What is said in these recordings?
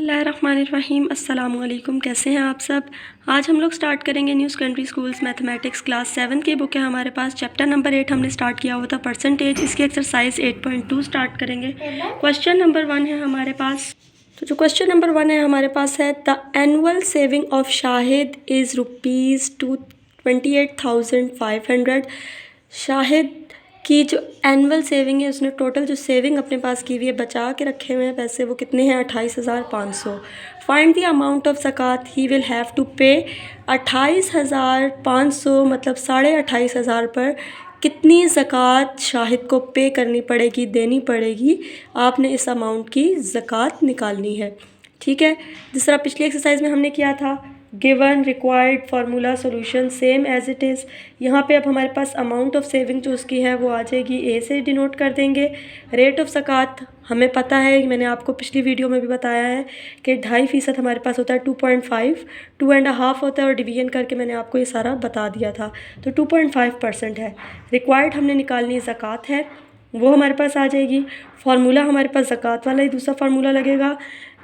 बिस्मिल्लाहिर्रहमानिर्रहीम। अस्सलामुअलैकुम। कैसे हैं आप सब। आज हम लोग स्टार्ट करेंगे new secondary schools mathematics class 7 की बुक है हमारे पास। चैप्टर नंबर 8 हमने स्टार्ट किया हुआ था परसेंटेज। इसकी एक्सरसाइज 8.2 स्टार्ट करेंगे। क्वेश्चन नंबर 1 है हमारे पास। तो जो क्वेश्चन नंबर 1 है हमारे पास है, the annual saving of Shahid is ₹28,500। Shahid की जो एनुअल सेविंग है, उसने टोटल जो सेविंग अपने पास की हुई है, बचा के रखे हुए हैं पैसे, वो कितने हैं? 28,500। फाइंड द अमाउंट ऑफ ज़कात ही विल हैव टू पे। 28,500 मतलब 28,500 पर कितनी ज़कात शाहिद को पे करनी पड़ेगी, देनी पड़ेगी। आपने इस अमाउंट की ज़कात निकालनी है। ठीक है। जिस तरह पिछली एक्सरसाइज में हमने किया था, given required formula solution same as it is. यहाँ पे अब हमारे पास अमाउंट ऑफ सेविंग जो उसकी है वो आ जाएगी, ए से डिनोट कर देंगे। रेट ऑफ ज़कात हमें पता है, मैंने आपको पिछली वीडियो में भी बताया है कि 2.5% हमारे पास होता है। 2.5 2.5 होता है, और डिवीजन करके मैंने आपको ये सारा बता दिया था। तो 2.5% है। रिक्वायर्ड हमने निकालनी ज़कात है, वो हमारे पास आ जाएगी। फार्मूला हमारे पास ज़कात वाला ही दूसरा फार्मूला लगेगा,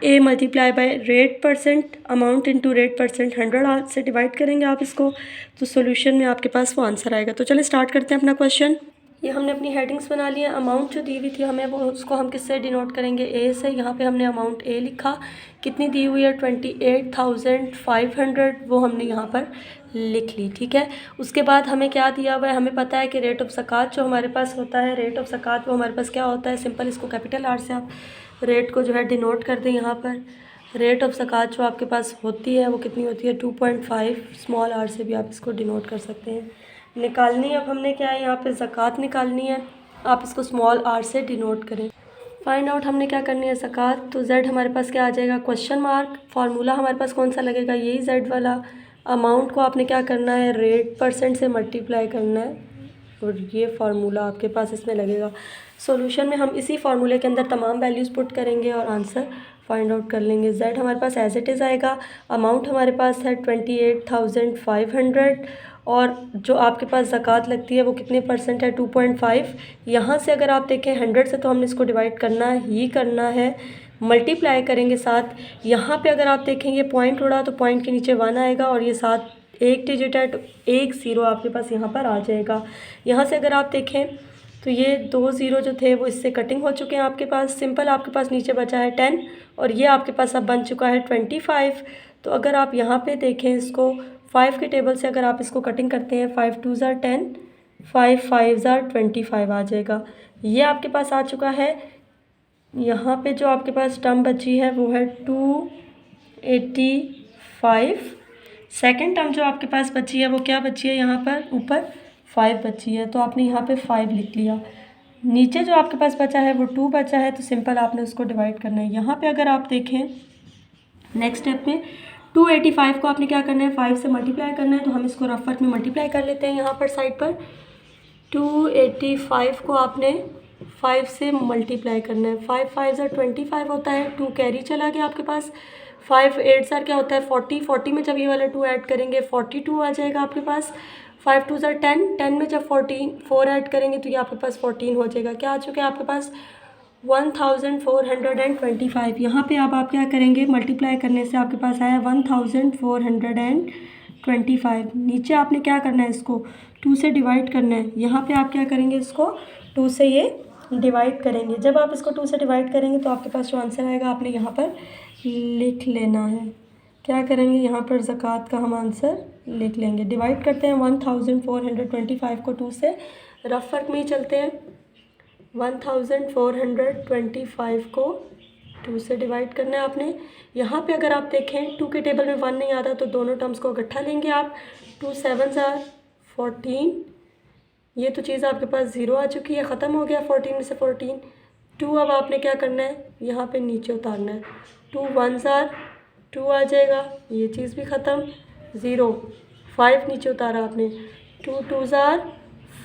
A multiply by rate percent, amount into rate percent, 100 से डिवाइड करेंगे आप इसको, तो सॉल्यूशन में आपके पास वो आंसर आएगा। तो चलिए स्टार्ट करते हैं अपना क्वेश्चन। ये हमने अपनी हेडिंग्स बना ली है। अमाउंट जो दी हुई थी हमें, वो उसको हम किससे डिनोट करेंगे? ए से। यहाँ पे हमने अमाउंट ए लिखा, कितनी दी हुई है? 28,500, वो हमने यहाँ पर लिख ली। ठीक है। उसके बाद हमें क्या दिया हुआ है? हमें पता है कि रेट ऑफ ज़कात जो हमारे पास होता है, रेट ऑफ ज़कात वो हमारे पास क्या होता है? सिंपल इसको कैपिटल आर से आप रेट को जो है डिनोट कर दें। यहाँ पर रेट ऑफ ज़कात जो आपके पास होती है वो कितनी होती है? 2.5। स्मॉल आर से भी आप इसको डिनोट कर सकते हैं। निकालनी अब हमने क्या है? यहाँ पे ज़कात निकालनी है। आप इसको स्मॉल आर से डिनोट करें। फाइंड आउट हमने क्या करनी है? ज़कात। तो जेड हमारे पास क्या आ जाएगा? Question mark. फार्मूला हमारे पास कौन सा लगेगा? यही जेड वाला। अमाउंट को आपने क्या करना है? रेट परसेंट से मल्टीप्लाई करना है, और ये फार्मूला आपके पास इसमें लगेगा। सॉल्यूशन में हम इसी फार्मूले के अंदर तमाम वैल्यूज़ पुट करेंगे और आंसर फाइंड आउट कर लेंगे। जेड हमारे पास एज इट इज़ आएगा। अमाउंट हमारे पास है 28,500, और जो आपके पास ज़कात लगती है वो कितने परसेंट है? 2.5। यहाँ से अगर आप देखें 100 से, तो हमने इसको डिवाइड करना ही करना है, मल्टीप्लाई करेंगे साथ। यहाँ पे अगर आप देखेंगे पॉइंट उड़ा, तो पॉइंट के नीचे 1 आएगा, और ये साथ एक डिजिट है, तो 1 0 आपके पास यहाँ पर आ जाएगा। यहाँ से अगर आप देखें तो ये 2 0 जो थे वो इससे कटिंग हो चुके हैं आपके पास। सिंपल आपके पास नीचे बचा है 10, और ये आपके पास अब बन चुका है 25। तो अगर आप यहाँ पे देखें इसको 5 के टेबल से, अगर आप इसको कटिंग करते हैं, 5 2 ज़ार 10, 5 5 ज़ार 25 आ जाएगा। ये आपके पास आ चुका है। यहाँ पे जो आपके पास टर्म बची है वो है 285। सेकेंड टर्म जो आपके पास बची है वो क्या बची है? यहाँ पर ऊपर 5 बची है, तो आपने यहाँ पे 5 लिख लिया। नीचे जो आपके पास बचा है वो 2 बचा है, तो सिंपल आपने उसको डिवाइड करना है। यहाँ पे अगर आप देखें नेक्स्ट स्टेप में 285 को आपने क्या करना है? 5 से मल्टीप्लाई करना है, तो हम इसको रफ वर्क में मल्टीप्लाई कर लेते हैं। यहाँ पर साइड पर 285 को आपने 5 से मल्टीप्लाई करना है। 5 5 ज़ार 25 होता है, 2 कैरी चला गया आपके पास। 5 8 ज़ार क्या होता है? 40। 40 में जब ये वाला 2 ऐड करेंगे 42 आ जाएगा आपके पास। 5 2 ज़ार 10, 10 में जब 4 ऐड करेंगे तो ये आपके पास 14 हो जाएगा। क्या आ चुका है आपके पास? 1425। यहाँ पे अब आप क्या करेंगे? मल्टीप्लाई करने से आपके पास आया 1425। नीचे आपने क्या करना है? इसको 2 से डिवाइड करना है। यहाँ पे आप क्या करेंगे? इसको 2 से ये डिवाइड करेंगे। जब आप इसको 2 से डिवाइड करेंगे तो आपके पास जो आंसर आएगा आपने यहाँ पर लिख लेना है। क्या करेंगे? यहाँ पर ज़कात का हम आंसर लिख लेंगे। डिवाइड करते हैं 1425 को 2 से, रफ वर्क में ही चलते हैं। 1425 को 2 से डिवाइड करना है आपने। यहाँ पे अगर आप देखें 2 के टेबल में 1 नहीं आता, तो दोनों टर्म्स को इकट्ठा लेंगे आप। 2 7 ज़ार 14, ये तो चीज़ आपके पास 0 आ चुकी है, ख़त्म हो गया 14 में से 14। 2 अब आपने क्या करना है? यहाँ पे नीचे उतारना है। 2 1 ज़ार 2 आ जाएगा, ये चीज़ भी ख़त्म। 0 5 नीचे उतारा आपने। 2 2 ज़ार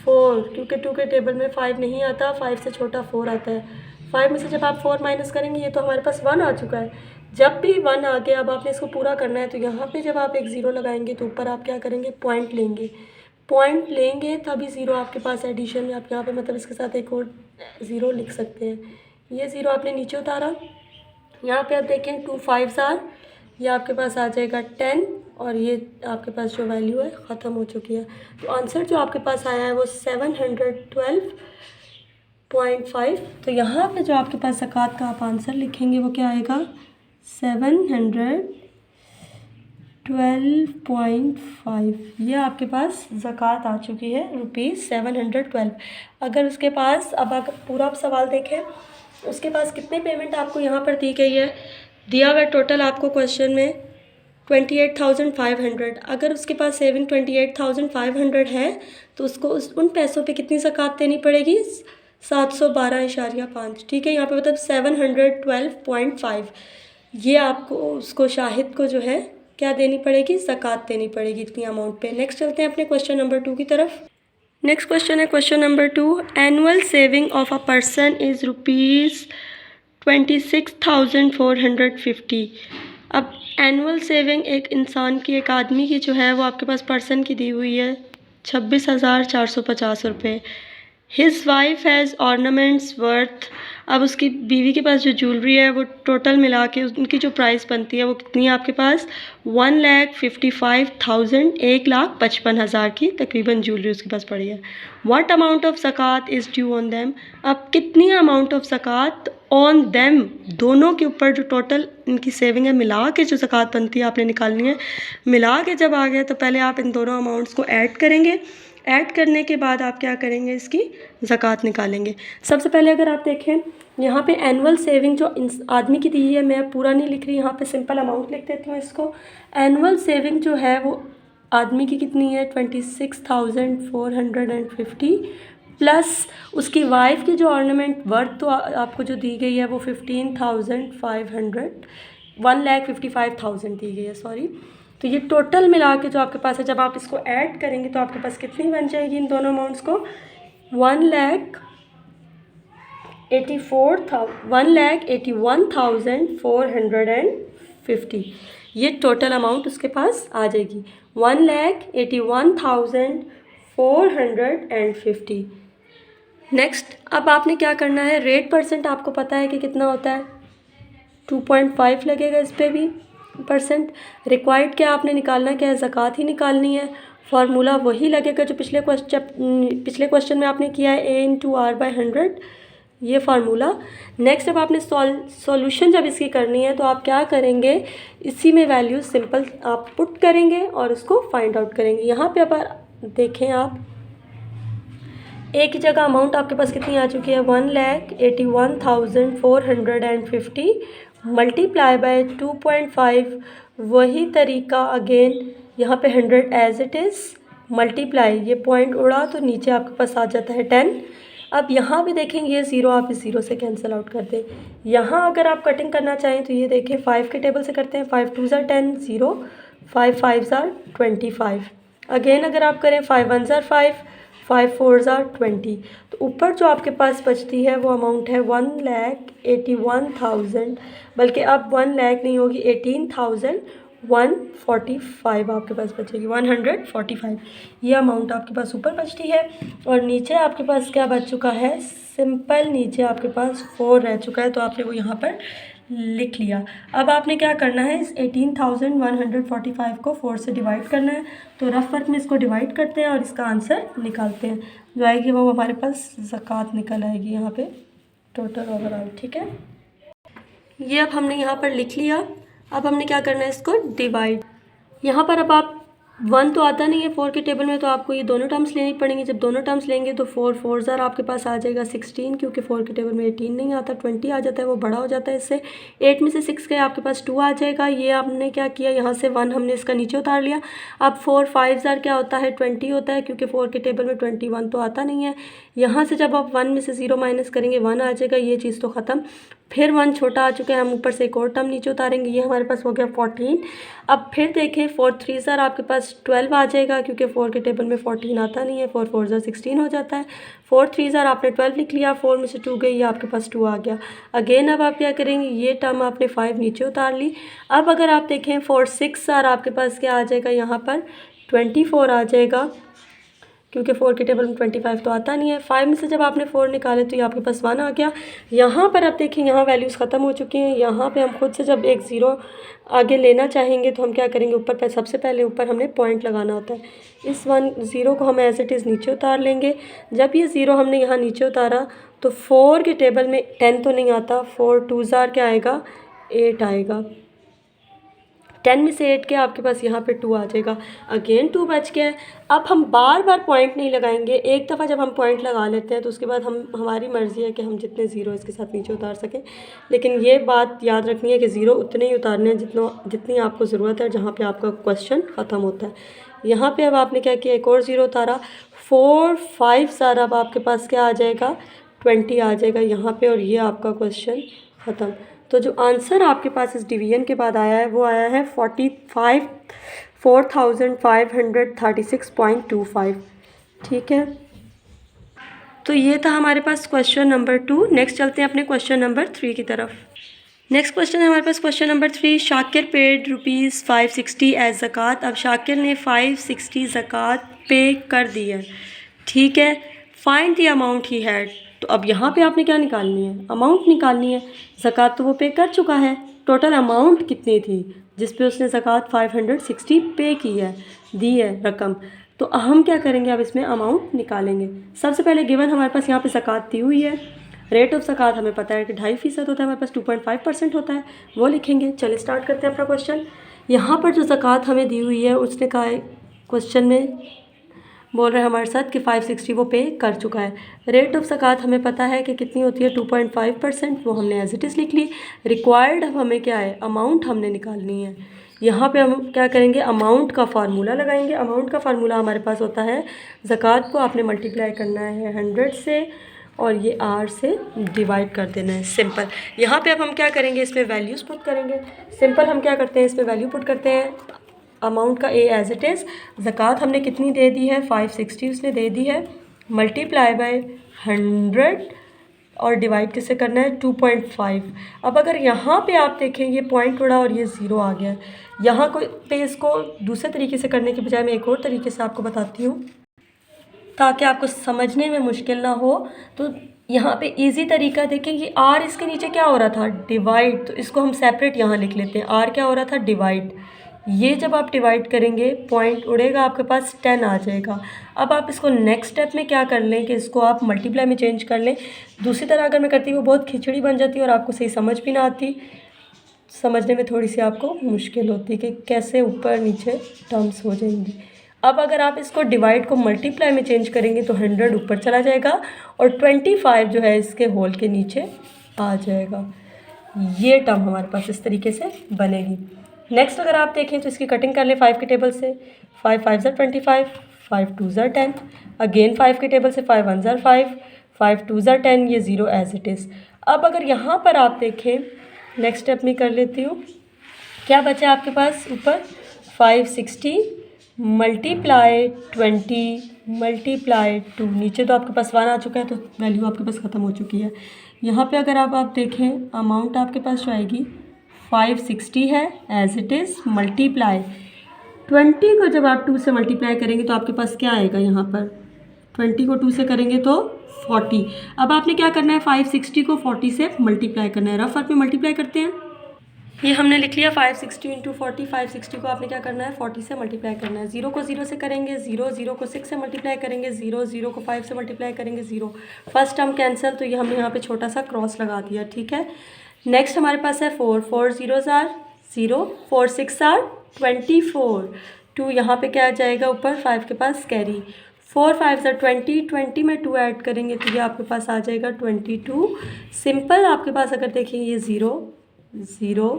4, क्योंकि 2 के टेबल में 5 नहीं आता, 5 से छोटा 4 आता है। 5 में से जब आप 4 माइनस करेंगे, ये तो हमारे पास 1 आ चुका है। जब भी 1 आ गया, अब आपने इसको पूरा करना है, तो यहाँ पे जब आप एक 0 लगाएंगे तो ऊपर आप क्या करेंगे? पॉइंट लेंगे। पॉइंट लेंगे तभी 0 आपके पास एडिशन में, आप यहाँ पे मतलब इसके साथ एक और 0 लिख सकते हैं। ये 0 आपने नीचे उतारा, यहाँ पे आप देखें 2 5s आर, ये आपके पास आ जाएगा 10 और ये आपके पास जो वैल्यू है ख़त्म हो चुकी है। तो आंसर जो आपके पास आया है वो 712.5। तो यहाँ पे जो आपके पास ज़कात का आप आंसर लिखेंगे वो क्या आएगा 712.5। ये आपके पास ज़कात आ चुकी है ₹712। अगर उसके पास अब अगर पूरा सवाल देखें उसके पास कितनी पेमेंट आपको यहाँ पर दी गई है, दिया हुआ टोटल आपको क्वेश्चन में 28,500। अगर उसके पास सेविंग 28,500 है तो उसको उन पैसों पे कितनी ज़कात देनी पड़ेगी 712.5। ठीक है, यहाँ पे मतलब 712.5 ये आपको उसको शाहिद को जो है क्या देनी पड़ेगी ज़कात देनी पड़ेगी इतनी अमाउंट पे। नेक्स्ट चलते हैं अपने क्वेश्चन नंबर 2 की तरफ। नेक्स्ट क्वेश्चन है question number 2। Annual saving of a person is ₹26,450। अब एनुअल सेविंग एक इंसान की, एक आदमी की जो है वो आपके पास पर्सन की दी हुई है 26,450 रुपये। His wife has ornaments worth, अब उसकी बीवी के पास जो ज्वेलरी है वो टोटल मिला के उनकी जो प्राइस बनती है वो कितनी है आपके पास 1,55,000, 1,55,000 की तकरीबन ज्वेलरी उसके पास पड़ी है। व्हाट अमाउंट ऑफ ज़कात इज़ ड्यू ऑन देम। अब कितनी अमाउंट ऑफ ज़कात ऑन देम, दोनों के ऊपर जो टोटल इनकी सेविंग है मिला के जो ज़कात बनती है आपने निकालनी है। मिला के जब आ गए तो पहले आप इन दोनों अमाउंट्स को ऐड करेंगे, ऐड करने के बाद आप क्या करेंगे इसकी ज़कात निकालेंगे। सबसे पहले अगर आप देखें यहाँ पे एनुअल सेविंग जो आदमी की दी है, मैं पूरा नहीं लिख रही, यहाँ पे सिंपल अमाउंट लिख देती हूँ इसको। एनुअल सेविंग जो है वो आदमी की कितनी है 26,450 प्लस उसकी वाइफ की जो ऑर्नामेंट वर्थ तो आपको जो दी गई है वो 15,500, 1,55,000 दी गई है, सॉरी। तो ये टोटल मिला के जो आपके पास है जब आप इसको ऐड करेंगे तो आपके पास कितनी बन जाएगी इन दोनों अमाउंट्स को 1,81,450। ये टोटल अमाउंट उसके पास आ जाएगी 1,81,450। नेक्स्ट अब आपने क्या करना है, रेट परसेंट आपको पता है कि कितना होता है 2.5 लगेगा इस पर भी परसेंट। रिक्वायर्ड क्या आपने निकालना क्या है, ज़कात ही निकालनी है। फार्मूला वही लगेगा जो पिछले क्वेश्चन में आपने किया है A/R/100, ये फार्मूला। नेक्स्ट जब आपने सॉल्यूशन जब इसकी करनी है तो आप क्या करेंगे, इसी में वैल्यू सिंपल आप पुट करेंगे और उसको फाइंड आउट करेंगे। यहाँ पे अब देखें आप एक ही जगह अमाउंट आपके पास कितनी आ चुकी है 1,81,450 मल्टीप्लाई बाय 2.5। वही तरीका अगेन यहाँ पे 100 एज इट इज़ मल्टीप्लाई, ये पॉइंट उड़ा तो नीचे आपके पास आ जाता है 10। अब यहाँ भी देखेंगे ये ज़ीरो आप इस ज़ीरो से कैंसिल आउट कर दें। यहाँ अगर आप कटिंग करना चाहें तो ये देखें 5 के टेबल से करते हैं, 5 2s are 10, 0, 5 5s are 25। Again अगर आप करें 5 1s are 5, 5 4s are 20। तो ऊपर जो आपके पास बचती है वो अमाउंट है 1,81,000, बल्कि अब 1 लाख नहीं होगी 18,145 आपके पास बचेगी, 145 ये अमाउंट आपके पास ऊपर बचती है। और नीचे आपके पास क्या बच चुका है, सिंपल नीचे आपके पास 4 रह चुका है, तो आपने वो यहाँ पर लिख लिया। अब आपने क्या करना है, इस 18,145 को 4 से डिवाइड करना है। तो रफ वर्क में इसको डिवाइड करते हैं और इसका आंसर निकालते हैं, जो आएगी वो हमारे पास ज़कात निकल आएगी यहाँ पे टोटल ओवरऑल। ठीक है, ये अब हमने यहाँ पर लिख लिया। अब हमने क्या करना है, इसको डिवाइड। यहाँ पर अब आप 1 तो आता नहीं है 4 के टेबल में, तो आपको ये दोनों टर्म्स लेनी पड़ेंगी। जब दोनों टर्म्स लेंगे तो 4 4s are आपके पास आ जाएगा 16, क्योंकि 4 के टेबल में 18 नहीं आता, 20 आ जाता है, वो बड़ा हो जाता है इससे। 8 में से 6 गए आपके पास 2 आ जाएगा। ये आपने क्या किया, यहाँ से 1 हमने इसका नीचे उतार लिया। अब 4 5s are क्या होता है 20 होता है, क्योंकि 4 के टेबल में 21 तो आता नहीं है। यहाँ से जब आप 1 में से 0 माइनस करेंगे 1 आ जाएगा, ये चीज़ तो ख़त्म। फिर 1 छोटा आ चुका है, हम ऊपर से एक और टर्म नीचे उतारेंगे, ये हमारे पास हो गया 14। अब फिर देखें 4 3s are आपके पास 12 आ जाएगा, क्योंकि 4 के टेबल में 14 आता नहीं है, 4 4s are 16 हो जाता है। 4 3s are आपने 12 लिख लिया, 4 में से 2 गई, ये आपके पास 2 आ गया। अगेन अब आप क्या करेंगे, ये टर्म आपने 5 नीचे उतार ली। अब अगर आप देखें 4 6 are आपके पास क्या आ जाएगा, यहाँ पर 24 आ जाएगा। क्योंकि 4 की टेबल में 25 तो आता नहीं है। 5 में से जब आपने 4 निकाले तो ये आपके पास 1 आ गया। यहाँ पर आप देखें, यहाँ वैल्यूज़ ख़त्म हो चुकी हैं। यहाँ पे हम खुद से जब एक ज़ीरो आगे लेना चाहेंगे तो हम क्या करेंगे, ऊपर पे सबसे पहले ऊपर हमने पॉइंट लगाना होता है। इस 1 ज़ीरो को हम एज इट इज़ नीचे उतार लेंगे। जब ये ज़ीरो हमने यहाँ नीचे उतारा तो 4 की टेबल में 10 तो नहीं आता, 4 2 ज़ार क्या आएगा, 8 आएगा। 10 में से 8 के आपके पास यहाँ पे 2 आ जाएगा। अगेन 2 बच गया है। अब हम बार बार पॉइंट नहीं लगाएंगे, एक दफ़ा जब हम पॉइंट लगा लेते हैं तो उसके बाद हमारी मर्ज़ी है कि हम जितने ज़ीरो इसके साथ नीचे उतार सकें। लेकिन ये बात याद रखनी है कि ज़ीरो उतने ही उतारने हैं जितनी आपको ज़रूरत है, जहाँ पर आपका क्वेश्चन ख़त्म होता है। यहाँ पर अब आपने क्या किया, एक और ज़ीरो उतारा, 4 5 सारा अब आपके पास क्या आ जाएगा, 20 आ जाएगा यहाँ पर, और ये आपका क्वेश्चन ख़त्म। तो जो आंसर आपके पास इस डिवीजन के बाद आया है वो आया है 4536.25। ठीक है, तो ये था हमारे पास क्वेश्चन नंबर 2। नेक्स्ट चलते हैं अपने क्वेश्चन नंबर 3 की तरफ। नेक्स्ट क्वेश्चन है हमारे पास question number 3। Shakir paid ₹560 as ज़कात। अब शाकिर ने 560 ज़कात पे कर दी है, ठीक है। Find the amount he had. तो अब यहाँ पे आपने क्या निकालनी है, अमाउंट निकालनी है। ज़कात तो वो पे कर चुका है, टोटल अमाउंट कितनी थी जिस पे उसने ज़कात 560 पे की है, दी है रकम। तो हम क्या करेंगे, अब इसमें अमाउंट निकालेंगे। सबसे पहले गिवन हमारे पास यहाँ पे ज़कात दी हुई है। रेट ऑफ ज़कात हमें पता है कि 2.5% होता है, हमारे पास 2.5% होता है, वो लिखेंगे। चलिए स्टार्ट करते हैं अपना क्वेश्चन। यहाँ पर जो ज़कात हमें दी हुई है उसने कहा है, क्वेश्चन में बोल रहे हैं हमारे साथ कि 560 वो पे कर चुका है। रेट ऑफ ज़कात हमें पता है कि कितनी होती है, 2.5%, वो हमने एज इट इज़ लिख ली। रिक्वायर्ड हमें क्या है, अमाउंट हमने निकालनी है। यहाँ पे हम क्या करेंगे, अमाउंट का फार्मूला लगाएंगे। अमाउंट का फार्मूला हमारे पास होता है, ज़कात को आपने मल्टीप्लाई करना है 100 से और ये R से डिवाइड कर देना है, सिंपल। यहाँ पे अब हम क्या करेंगे, इसमें वैल्यूज़ पुट करेंगे। सिंपल हम क्या करते हैं, इसमें वैल्यू पुट करते हैं। अमाउंट का ए एज इट इज़, ज़कात हमने कितनी दे दी है, 560 उसने दे दी है, मल्टीप्लाई बाय 100 और डिवाइड किससे करना है, 2.5। अब अगर यहाँ पे आप देखें ये पॉइंट उड़ा और ये ज़ीरो आ गया, यहाँ को पे इसको दूसरे तरीके से करने के बजाय मैं एक और तरीके से आपको बताती हूँ ताकि आपको समझने में मुश्किल ना हो। तो यहाँ पे इजी तरीका देखें, ये आर इसके नीचे क्या हो रहा था, डिवाइड, तो इसको हम सेपरेट यहाँ लिख लेते हैं। आर क्या हो रहा था, डिवाइड। ये जब आप डिवाइड करेंगे पॉइंट उड़ेगा, आपके पास 10 आ जाएगा। अब आप इसको नेक्स्ट स्टेप में क्या कर लें कि इसको आप मल्टीप्लाई में चेंज कर लें। दूसरी तरह अगर मैं करती वो बहुत खिचड़ी बन जाती और आपको सही समझ भी ना आती, समझने में थोड़ी सी आपको मुश्किल होती कि कैसे ऊपर नीचे टर्म्स हो जाएंगी। अब अगर आप इसको डिवाइड को मल्टीप्लाई में चेंज करेंगे तो 100 ऊपर चला जाएगा और 25 जो है इसके होल के नीचे आ जाएगा। ये टर्म हमारे पास इस तरीके से बनेगी। नेक्स्ट अगर आप देखें तो इसकी कटिंग कर लें 5 के टेबल से। 5 5 ज़र 25, 5 2 ज़र 10, अगेन 5 के टेबल से 5 1 ज़र 5, 5 2 ज़र 10, ये ज़ीरो एज इट इज़। अब अगर यहाँ पर आप देखें, नेक्स्ट स्टेप में कर लेती हूँ, क्या बचा आपके पास ऊपर, 560 मल्टीप्लाई 20 मल्टीप्लाई 2, नीचे तो आपके पास 1 आ चुका है तो वैल्यू आपके पास ख़त्म हो चुकी है। यहाँ पे अगर आप देखें अमाउंट आपके पास जो आएगी 560 है एज इट इज़, मल्टीप्लाई 20 को जब आप 2 से मल्टीप्लाई करेंगे तो आपके पास क्या आएगा, यहाँ पर 20 को 2 से करेंगे तो 40। अब आपने क्या करना है, 560 को 40 से मल्टीप्लाई करना है। रफ वर्क में मल्टीप्लाई करते हैं, ये हमने लिख लिया 560 इंटू 40। 560 को आपने क्या करना है, 40 से मल्टीप्लाई करना है। 0 को 0 से करेंगे 0, 0 को 6 से मल्टीप्लाई करेंगे 0, 0 को 5 से मल्टीप्लाई करेंगे 0। फर्स्ट टर्म कैंसिल, तो ये हमने यहाँ पे छोटा सा क्रॉस लगा दिया, ठीक है। नेक्स्ट हमारे पास है 4, 4 ज़ीरोज़ आर 0, 4 6 आर 24, 2 यहाँ पे क्या आ जाएगा ऊपर, 5 के पास कैरी, 4 5 ज़र 20, 20 में 2 ऐड करेंगे तो ये आपके पास आ जाएगा 22। सिंपल आपके पास अगर देखें ये 0 0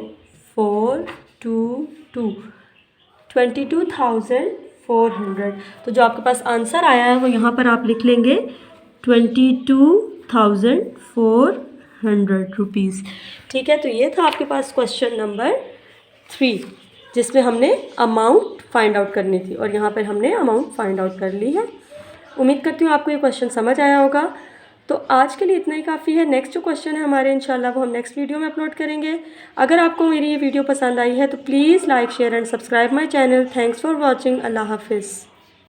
4 2 2, 22,400। तो जो आपके पास आंसर आया है वो यहाँ पर आप लिख लेंगे 22,400 रुपीज़, ठीक है। तो ये था आपके पास क्वेश्चन नंबर 3 जिसमें हमने अमाउंट फाइंड आउट करनी थी और यहाँ पर हमने अमाउंट फाइंड आउट कर ली है। उम्मीद करती हूँ आपको ये क्वेश्चन समझ आया होगा। तो आज के लिए इतना ही काफ़ी है। नेक्स्ट जो क्वेश्चन है हमारे इंशाल्लाह वो हम नेक्स्ट वीडियो में अपलोड करेंगे। अगर आपको मेरी ये वीडियो पसंद आई है तो please like share and subscribe my channel. Thanks for watching. अल्लाह हाफिज़।